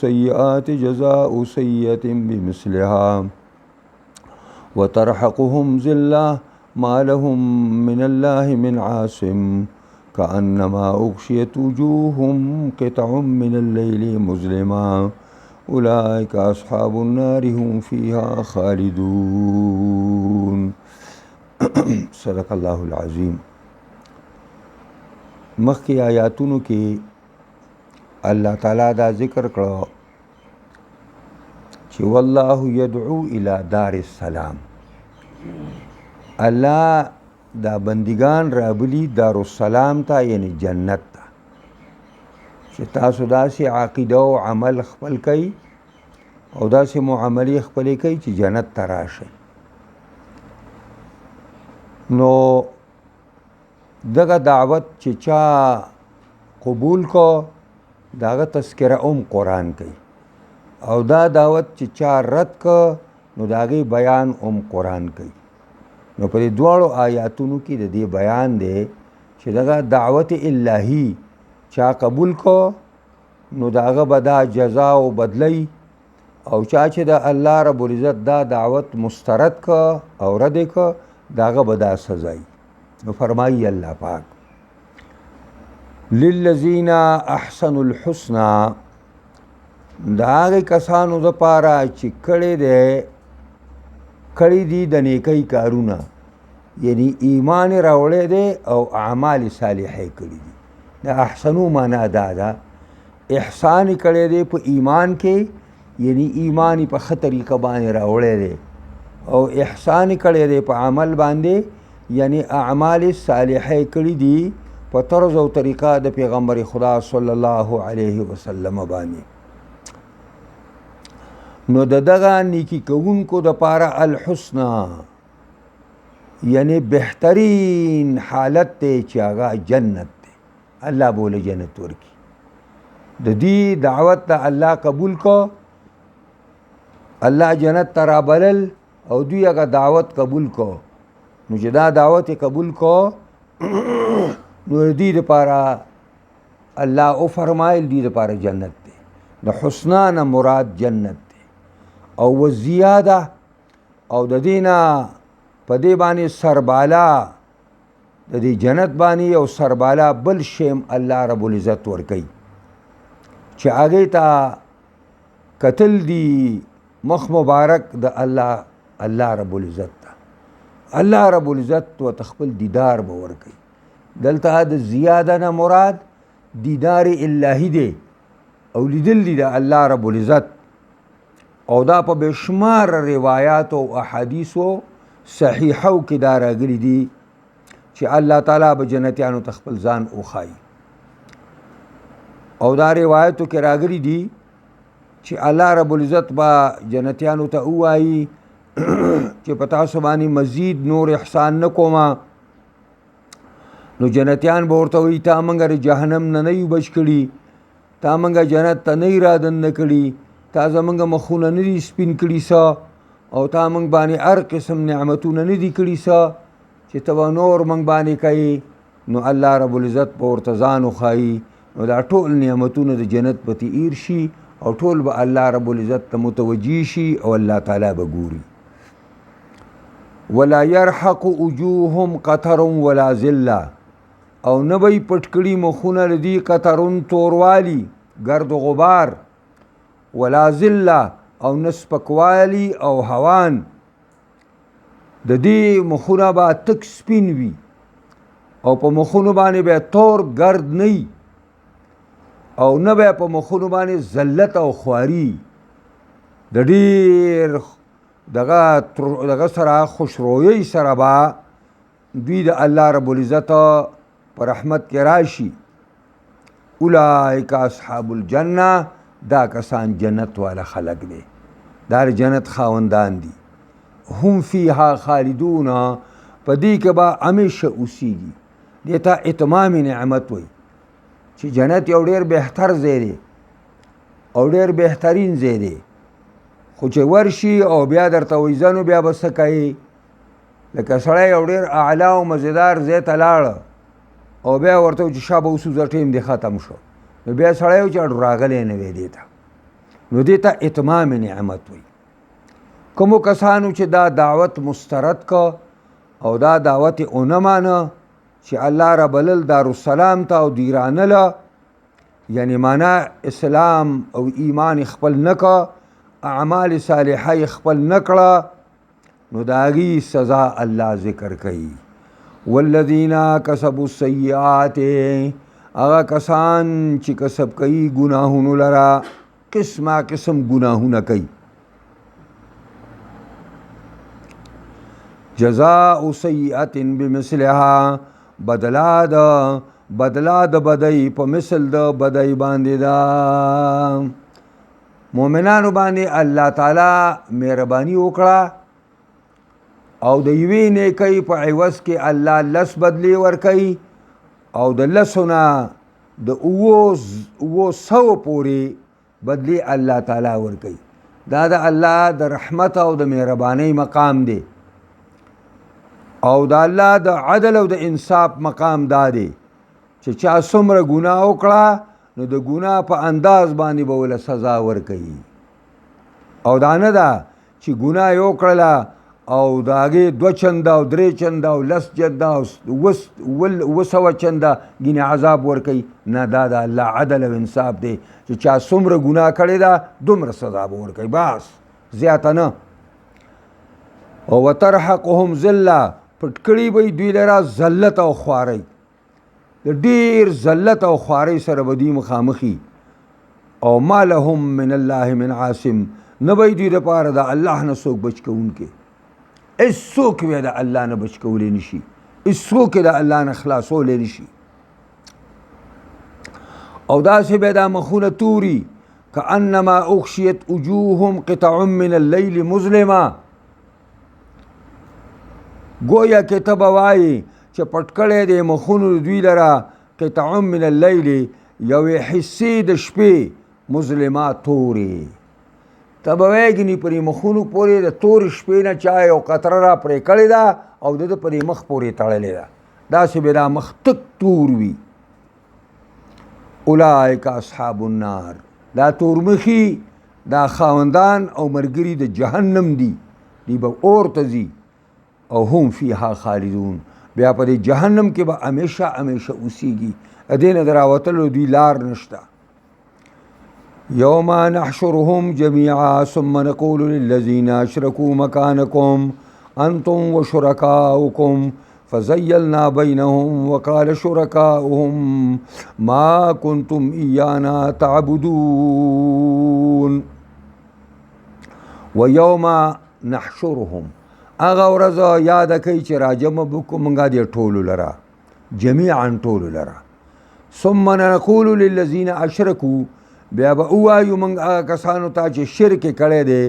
السيئات جزاء سيئة بمثلها وترحقهم ذلة ما لهم من الله من عاصم كأنما أغشيت وجوههم قطع من الليل مظلما أولئك أصحاب النار هم فيها خالدون. صدق الله العظیم. مخکې آیاتونو کې الله تعالی دا ذکر کړو چې والله يدعو الى دار السلام. الله دا بندگان رابلی دار السلام ته، یعنی جنت ته، چې تاسو داسې عقیده او عمل خپل کوي او داسې معاملې خپلې کوي چې جنت ته راشئ. نو دغه دعوت چې چا قبول کو داغه تذکره قرآن کوي، او دا دعوت چې چا رد کو نو داغه بیان قرآن کوي. نو په دې دواړو آیاتونو کې د دې بیان دی چې دغه دعوت الهی چا قبول کو نو داغه به دا جزا او بدلی، او چا چې د الله رب العزت دا دعوت مسترد کو او رد کو داغه به دا سزای. نو فرمایي الله پاک للذین احسنوا الحسنى، دا هغه کسانو دپاره چې کړي دي د نیکۍ کارونه، یعنی ایمان راوړی دی او اعمال صالحې کړي دي. د احسنو معنا دا ده احسان کړی دی په ایمان کې، یعنی ایمان په ښه طریقه باندې راوړی دی، او احسان کړی دی په عمل باندې، یعنی اعمال صالحې کړي دي په طرز او طریقه د پیغمبر خدا صلی الله علیه وسلم باندې. نو دغه نیکی کوونکو دپاره الحسنى، یعنی بهترین حالت دی چې هغه جنت دی. الله بوله جنت ورکی. د دې دعوت ته الله قبول کو، الله جنت ته رابلل او دوی هغه دعوت قبول کو. نو چې دا دعوت قبول کو نو دې دپاره الله او فرمایل دې دپاره جنت دی. د حسنا نه مراد جنت دی. او وزیاده، او د دې نه په دې باندې سربالا، د دې جنت باندې او سربالا بل شیم الله رب العزت ورکوي چې هغې ته کتل دي مخ مبارک د الله رب العزت ته. الله رب العزت ورته خپل دیدار به ورکوي. دلته د زیاده نه مراد دیدار الهی دی او لیدل دي د الله رب العزت، او دا په بشمار روایات او احادیثو صحیحو کې دا راغلي دي چې الله تعالی به جنتیانو ته خپل ځان وښایي. او دا روایتو کې راغلي دي چې الله رب العزت به جنتیانو ته ووایي چې په تاسو باندې مزید نور احسان نه کومه. نو جنتیان به ورته وایي تا موږ د جهنم نه یو بچ کړي، تا موږ جنت ته نه را دننه کړي، تا زموږ مخونه نه دي سپین کړي څه، او تا موږ باندې هر قسم نعمتونه نه دي کړي څه چې ته به نور موږ باندې کوي. نو الله رب العزت به ورته ځان وښایي. نو دا ټول نعمتونه د جنت به تیر شي او ټول به الله رب العزت ته متوجه شي او الله تعالی به ګوري. ولا يرحق وجوههم قطر ولا ذله، او نه به یې پټ کړي مخونه له دې قطرون توروالی ګرد و غبار، ولا ذله او نه سپکوالی او هوان. د دې مخونه به تک سپین وي او په مخونو باندې به تور ګرد نه وي، او نه به په مخونو باندې ذلت او خواري. د ډېر دغه سره خوشرویۍ سره به دوی د الله رب العزت په رحمت کې راشي. اولئک اصحاب الجنه، دا کسان جنت والا خلق دی، دا جنت خاوندان دي. هم فیها خالدون، په دې کې به همیشه اوسیږي. دې ته اتمام نعمت وایي چې جنت یو ډېر بهتر ځای دی او ډېر بهترین ځای دی. خو چې ورشي او بیا درته وایي ځه نو بیا به څه کوې. لکه سړی یو ډېر اعلی او مزیدار ځای ته لاړه او بیا ورته چې شا به وسوځه ټیم دې ختم شو، نو بیا سړی و چې اډو راغلی نه وی دې ته. نو دې ته اتمام نعمت وي. کومو کسانو چې دا دعوت مسترد کا او دا دعوت اونه مانه چې الله را بلل دارالسلام ته او دیرانله، یعنی معنا اسلام او ایمان خپل نکا، اعمال صالحه خپل نکړه، نو داغي سزا الله ذکر کوي. والذین کسبوا السیئات، هغه کسان چې کسب کوي ګناهونو لرا، قسمه قسم ګناهونه کوي. جزاء سیئات بمثلها، بدلا د بدی په مثل د بدی باندې دا. مؤمنانو باندې الله تعالی مهرباني وکړه او د یوې نیکۍ په عوض کې الله لس بدلی ورکوي او د لسونه د اوو سو پورې بدلی الله تعالی ورکوي. دا د الله د رحمت او د مهربانۍ مقام دی، او د الله د عدل او د انصاف مقام دا دی چې چا څومره ګناه وکړه نو د ګناه په انداز باندې به ول سزا ورکوي. او دا نه ده چې ګناه یې وکړله او د هغې 2 چنده او 3 چنده او 10 چنده او 200 چنده ګینې عذاب ورکوي. نه، دا د الله عدل او انصاف دی چې چا څومره ګناه کړې ده دومره سزا به ورکوي، بس زیاته نه. او وترحقهم ذله، پټ کړي به دوی لره ذلت او خوارۍ، د ډېر ذلت او خوارۍ سره به دوی مخامخي. او ما لهم من الله من عاصم، نه به دوی دپاره د الله نه څوک بچ کوونکی، هېڅوک به د الله نه بچ کولی نشي، هېڅوک د الله نه خلاصولی نشي. او داسې به دا مخونه توري کانما اغشیت وجوههم قطع من اللیل مظلمه، گویا کې ته به وایې چې پټ کړی دی مخونو دوی لره قطع من اللیل، یوې حصې د شپې، مظلمه تورې. ته به وایې ګنې پرې مخونو پورې د تورې شپې نه چا یو قطره را پرې کړې ده او د ده پرې مخ پورې تړلې ده، داسې به دا مخ تک تور وي. اولئک اصحاب النار، دا تورمخي دا خاوندان او مرګري د جهنم دي، دی به اور ته ځي او هم فیها خالدون، بیا په دې جهنم کې به همیشه همیشه اوسیږي، دې نه د راوتلو دوی لار نشته. یوم نحشرهم جمیعا ثم نقول للذین اشرکوا مکانکم انتم وشرکاؤکم فزیلنا بینهم وقال شرکاؤهم ما کنتم ایانا تعبدون. ویوم نحشرهم، هغه ورځ یاده کوي چې راجمع بکو مونږه دې ټولو لره، جمیعا ټولو لره. ثم نقول للذین اشرکوا، بیا به ووایو مونږ هغه کسانو ته چې شرک کړی دی،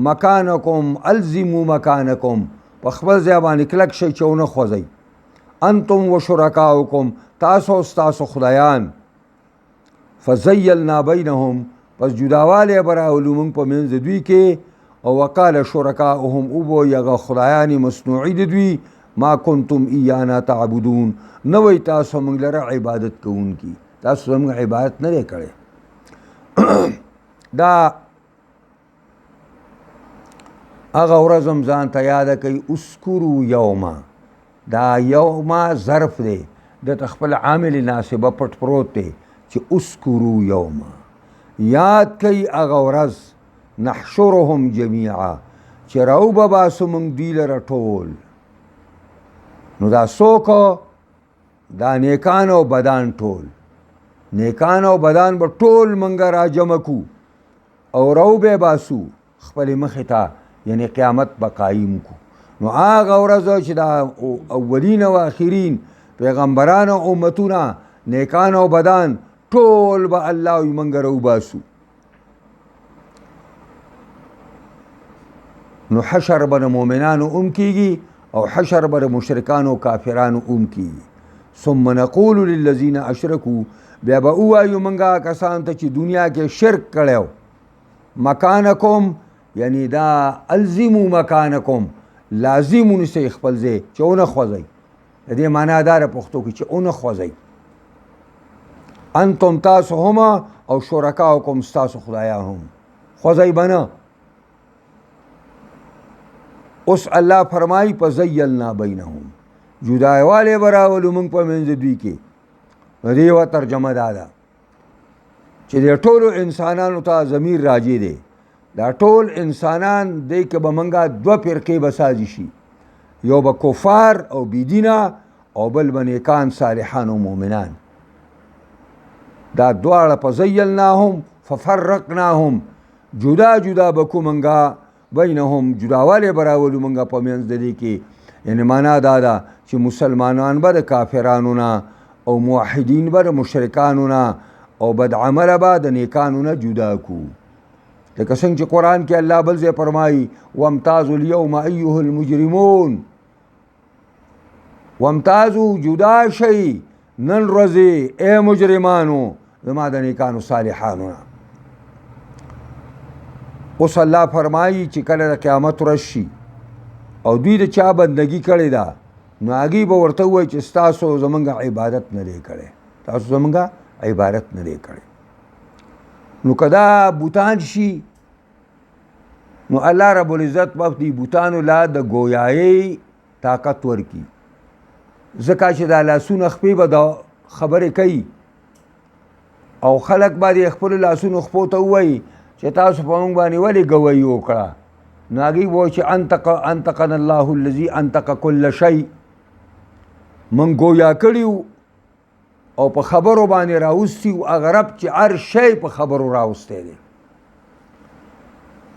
مکانکم الزموا مکانکم، په خپل ځای باندې کلک شئ چې ونه خوځئ. انتم و شرکاؤکم، تاسو او ستاسو خدایان. فزیلنا بینهم، پس جداوالی به راولو مونږ په منځ دوی کې. او وقال شرکاؤهم، او به هغه خدایان مصنوعي د دوی، ما کنتم ایانا تعبدون، نه وی تاسو مونږ لره عبادت کوونکي، تاسو زموږ عبادت نه دی کړی. دا هغه ورځ هم ځان ته یاده کوي. اسکرو یوما، دا یوما ظرف دی، دته خپل عامل ناصبه پټ پروت دی چې اسکرو یوما، یاد کوي هغه ورځ. نحشرهم جمیعا، چې راو به باسو مونږ دوی لره ټول. نو دا څوک؟ دا نیکان او بدان ټول، نیکان او بدان به ټول مونږه راجمع کو او راو به باسو خپل مخې ته، یعنی قیامت به قایم کو. نو هغه ورځ چې دا اولین او آخرین پیغمبران او امتونه، نیکان او بدان ټول به الله وي مونږ راو باسو. نو حشر به د مؤمنانو کیږي او حشر به د مشرکانو او کافرانو کیږي. ثم نقول للذین اشرکوا، بیا به ووایو مونږه کسان ته چې دنیا کې شرک کړی، مکانکم، یعنی دا الزموا مکانکم، لازم ونیسئ خپل ځای چې ونه خوځئ. د دې معنا دا ده پښتو کې چې ونه خوځئ. انتم، تاسو هم، او شرکاؤکم، ستاسو خدایان هم. خوځي بنا. اوس الله فرمایي فزیلنا بینهم جدایواله براولو موږ په منځ دوی کې. دې یوه ترجمه دا ده چې د ټولو انسانانو ته ضمیر راجع دی. دا ټول انسانان دی که به موږ دوه فرقې به سازي شي، یو به کفار او بېدینه او بل به نیکان صالحان او مؤمنان. دا دواړه فزیلناهم ففرقناهم جدا جدا بکو منګه بینهم جداواله براولو منګه په منځ د دې کې. یعنې معنا دا ده چې مسلمانان به د کافرانو نه او موحدین به د مشرکانو نه او بد عمله به د نیکانو نه جدا کو. لکه څنګه چې قرآن کې الله بل ځای فرمایي وامتازوا اليوم ایها المجرمون، وامتازوا جدا شئ نن ورځې ای مجرمانو زما د نیکانو صالحانو نه. اوس الله فرمایي چې کله د قیامت ورځ شي او دوی د چا بندګي کړې ده نو هغې به ورته ووایي چې ستاسو زمونږ عبادت نه دی کړی، تاسو زمونږ عبادت نه دی کړی. نو که دا بوتان شي نو الله رب العزت به دې بوتانو لا د ګویایۍ طاقت ورکړي، ځکه چې دا لاسونه خپې به د خبرې کوي او خلک به د خپلو لاسونو خپو ته ووایي چې تاسو په موږ باندې ولې ګویي وکړه. نو هغوی به وایي چې انطقنا الله الذي انطق کل شی، موږ ګویا کړي او په خبرو باندې راوستي و هغه رب چې هر شی په خبرو راوستی دی.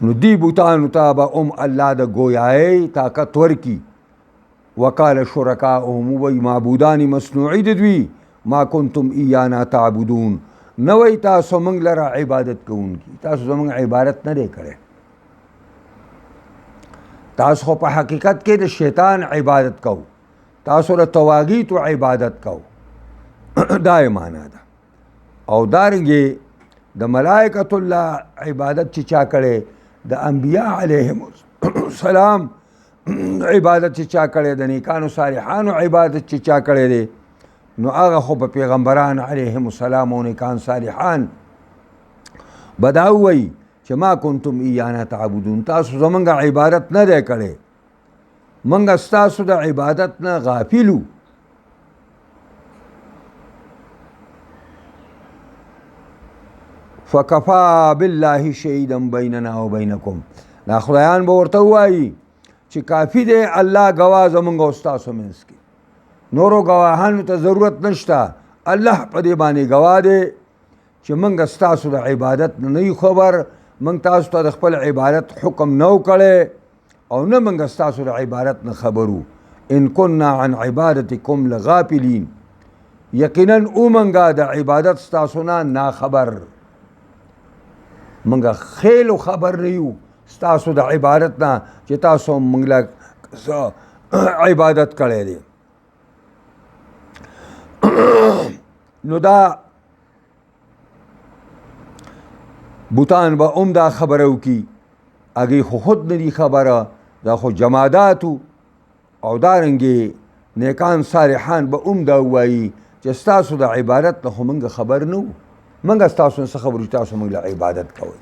نو دې بوتانو ته به الله د ګویایۍ طاقت ورکړي. وقال شرکاؤهم وی معبودان مصنوعی د دوی ما کنتم ایانا تعبدون، نه وی تاسو موږ لره عبادت کوونکي، تاسو زموږ عبادت نه دی کړی، تاسو خو په حقیقت کې د شیطان عبادت کو، تاسو د طواغیتو عبادت کو. دا یې معنا ده. او دارنګې د ملائکة الله عبادت چې چا کړی، د انبیاء علیهم السلام عبادت چې چا کړی، د نیکانو صالحانو عبادت چې چا کړی دی، نو هغه خو په پیغمبران علیهم السلام او نیکان صالحان به دا ووایي چې ما کنتم ایانا تعبدون، تاسو زمونږ عبادت نه دی کړی، موږ ستاسو د عبادت نه غافلو. فکفا بالله شهیدا بیننا و بینکم، دا خدایان به ورته ووایي چې کافي دی الله ګواه زمونږ او ستاسو منځ کې، نورو ګواهانو ته ضرورت نشته. الله په دې باندې ګواه دی چې موږ ستاسو د عبادت نه یو خبر، موږ تاسو ته د خپل عبادت حکم نه کړی او نه موږ ستاسو د عبادت نه خبرو. ان كنا عن عبادتکم لغافلین، یقینا او موږ د عبادت ستاسو نه ناخبر، موږ خیل خبر نه یو ستاسو د عبادت نه چې تاسو موږ له عبادت کړی دی. نو دا بوتان به دا خبره وکړي، هغې خو خود نه دي خبره، دا خو جماداتو. او دارنګې نیکان صالحان به دا ووایي چې ستاسو د عبادت نه خو موږ خبر نه وو، موږ ستاسو نه څه خبر چې تاسو موږ له عبادت کوئ.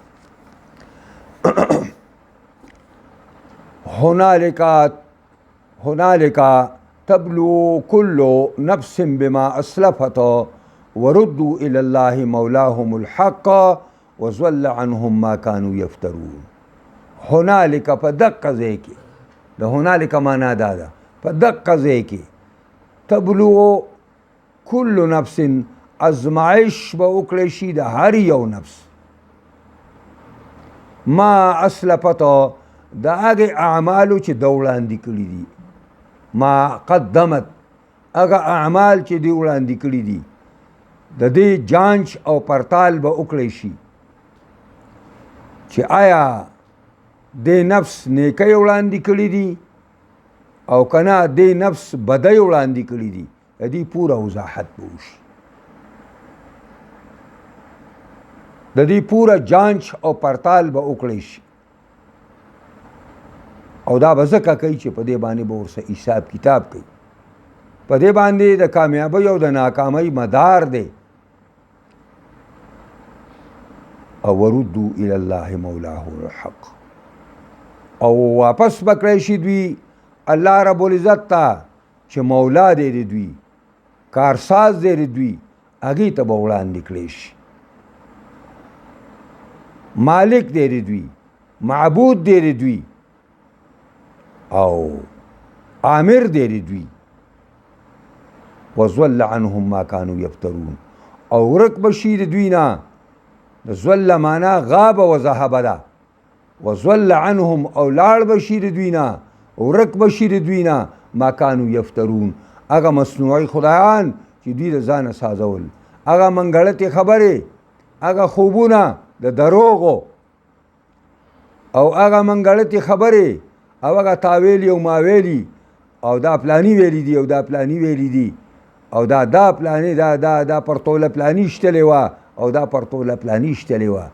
هنالک تبلو كل نفس بما اسلفت وردوا الى الله مولاهم الحق وضل عنهم ما كانوا يفترون. هنالک په دقه ځای کې، د هنالک معنا دا ده په دقه ځای کې، تبلو كل نفس ازمایش به وکړی شي د هر یو نفس، ما اسلفت د هغې اعمالو چې ده وړاندې کړي دي، ما قدمت هغه اعمال چې دوی وړاندې کړي دي، د دې جانچ او پرتال به وکړی شي چې آیا دې نفس نیکۍ وړاندې کړي دي او که نه دې نفس بدۍ وړاندې کړي دي، د دې پوره وضاحت به وشي، د دې پوره جانچ او پرتال به وکړی شي. او دا به ځکه کوي چې په دې باندې به ورسره حساب کتاب کوي، په دې باندې د کامیابۍ او د ناکامۍ مدار دی. او وردو الی الله مولاه الحق، او واپس بکړی شي دوی الله رب العزت ته چې مولا دی د دوی، کارساز دی د دوی، هغې ته به وړاندې کړی شي. مالک دی د دوی، معبود دی د دوی، او آمر دی د دوی. وزول عنهم ما كانوا یفترون، او ورک بشي د دوی نه. د زول معنا غاب و ذهب ده. وزول عنهم، او لاړ بشي د دوی نه، ورک بشي د دوی نه ما كانوا یفترون، هغه مصنوعي خدایان چې دوی د ځانه سازول، هغه منګړتې خبرې، هغه خوبونه د دروغو، او هغه منګړتې خبرې، او هغه تاویلی او ماویلی، او دا پلانی ویلی دی او دا پلانی ویلی دی، او دا پلانی دا پرتوله پلانی شتلی وه، او دا پرتوله پلانی شتلی وه.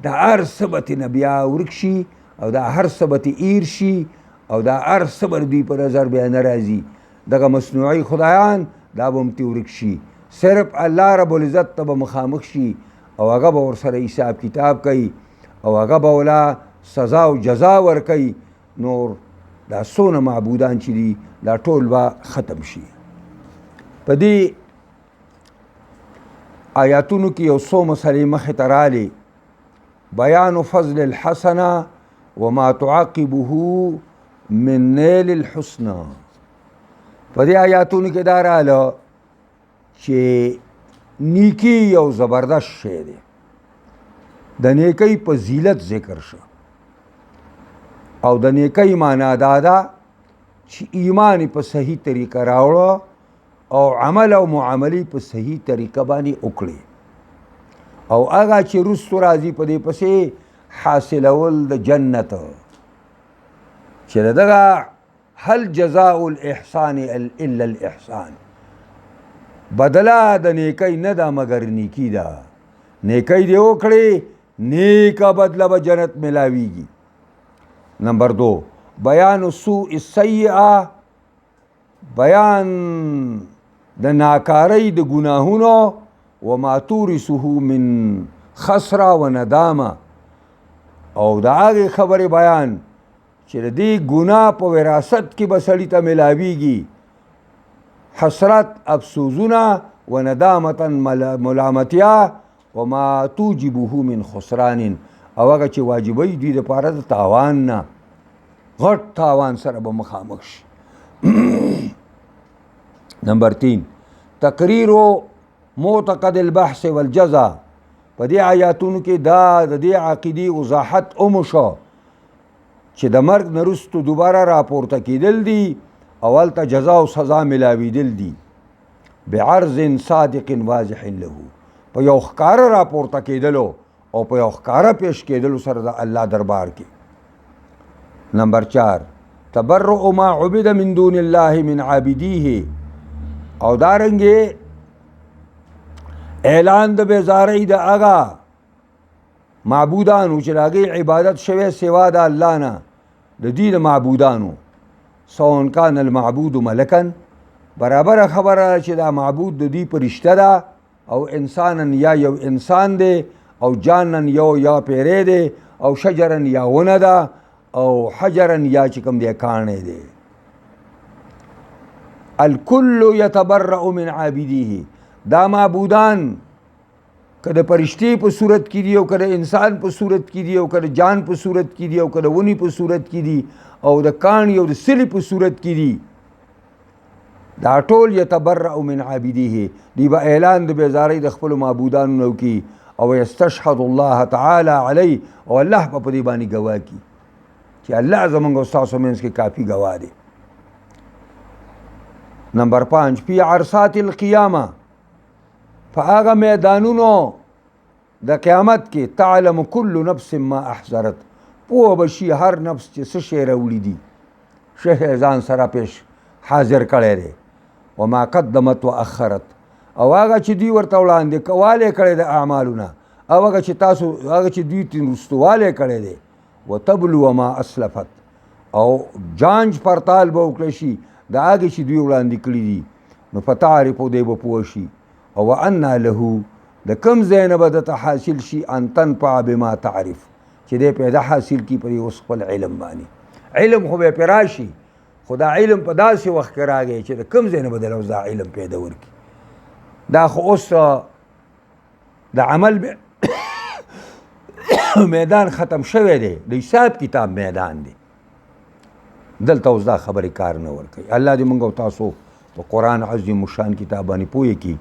دا هر څه به ترې نه بیا ورک شي، او دا هر څه به ترې ایر شي، او دا هر څه به دوی په نظر بیا نه راځي. دغه مصنوعي خدایان دا به هم ترې ورک شي، صرف الله رب العزت ته به مخامخ شي، او هغه به ورسره حساب کتاب کوي، او هغه به ولا سزا او جزا ورکوي. نور دا څونه معبودان چې دي دا ټول به ختم شي. په دې آیاتونو کې یو څو مسلې مخې ته رالې. بیان فضل الحسنه وما تعقبه من نیل الحسنه. په دې آیاتونو کې دا راله چې نیکی یو زبردست شی دی، د نیکی فضیلت ذکر شو، او د نیکی معنا دا ده چې ایمان په صحیح طریقه راوړه، او عمل او معاملې په صحیح طریقه باندې وکړي، او هغه چې رستو راځي په دې پسې حاصلول د جنت، چې دغه هل جزاء الاحسان الا الاحسان، بدله د نیکی نه ده مگر نیکی ده. نیکی دې وکړې، نیکه بدله به جنت ملاویږي. نمبر 2 بیان سوء السیئه، بیان د ناکارۍ د ګناهونو، وما تورثه من خسره و ندامه، او د هغې خبرې بیان چې د دې ګناه په وراثت کې به سړي ته ملاویږي، حسرت، افسوزونه، و ندامتا ملامتیا، وما توجبه من خسران، او هغه چې واجبوي دوی دپاره د تاوان نه، غټ تاوان سره به مخامخ شي. نمبر 3 تقریر معتقد البحث والجزا. په دې آیاتونو کې دا د دې عقیدې وضاحت وشو چې د مرګ نه وروسته دوباره راپورته کېدل دي، او هلته جزا او سزا ملاوېدل دي، بعرض صادق واضح له، په یو ښکاره راپورته کېدلو او په یو ښکاره پیش کېدلو سره د الله دربار کې. نمبر 4 تبرؤ ما عبد من دون الله من عابدیه، او دارنګې اعلان د بیزارۍ د هغه معبودانو چې د هغې عبادت شوی سوا د الله نه، د دې د معبودانو. سواء کان المعبود ملکا، برابره خبره چې دا معبود د دې فرشته ده، او انسانا یا یو انسان دی، او جانن یا پیری دی، او شجرن یا ونه ده، او حجرن یا چې کوم دی کاڼی دی. الکل یتبرأ من عابدیه. دا معبودان که د فرشتې په صورت کې دي، او که د انسان په صورت کې دي، او که د جان په صورت کې دي، او که د ونې په صورت کې دي، او د کاڼي او د سلي په صورت کې دي، دا ټول یتبرأ من عابدیه. دی به اعلان د بیزارۍ د خپلو معبودانو نه وکړي، او یستشهد الله تعالی علیه، او الله به په دې باندې ګواه کړي چې الله زموږ او ستاسو منځ کې کافي ګواه دی. نمبر 5 فی عرصات القیامه. په هغه میدانونو د قیامت کې تعلم کل نفس ما احضرت، پوه به شي هر نفس چې څه شی راوړي دي، څه شی ځان سره پیش حاضر کړی دی. وما قدمت و اخرت، او هغه چې دوی ورته وړاندې والی کړی د اعمالونه، او هغه چې تاسو هغه چې دوی ترې وروسته والی کړی دی. وتبلو ما اسلفت، او جانچ پرتال به وکړی شي د هغې چې دوی وړاندې کړي دي، نو فتعرفو دی به پوه شي. او انا له د کم ځای نه به درته حاصل شي ان تنفع بما تعرف چې دی پیدا حاصل کي پر اوس خپل علم باندې علم خو به پې راشي خو دا علم په داسې وخت کې راغی چې د کم ځای نه به دله دا علم پیدا ورکړي دا خو اوس د عمل میدان ختم شوی دی د حساب کتاب میدان دی دلته اوس دا خبرې کار نه ورکوي الله دې موږ او تاسو په قرآن عظیم الشان کتاب باندې پوه کړي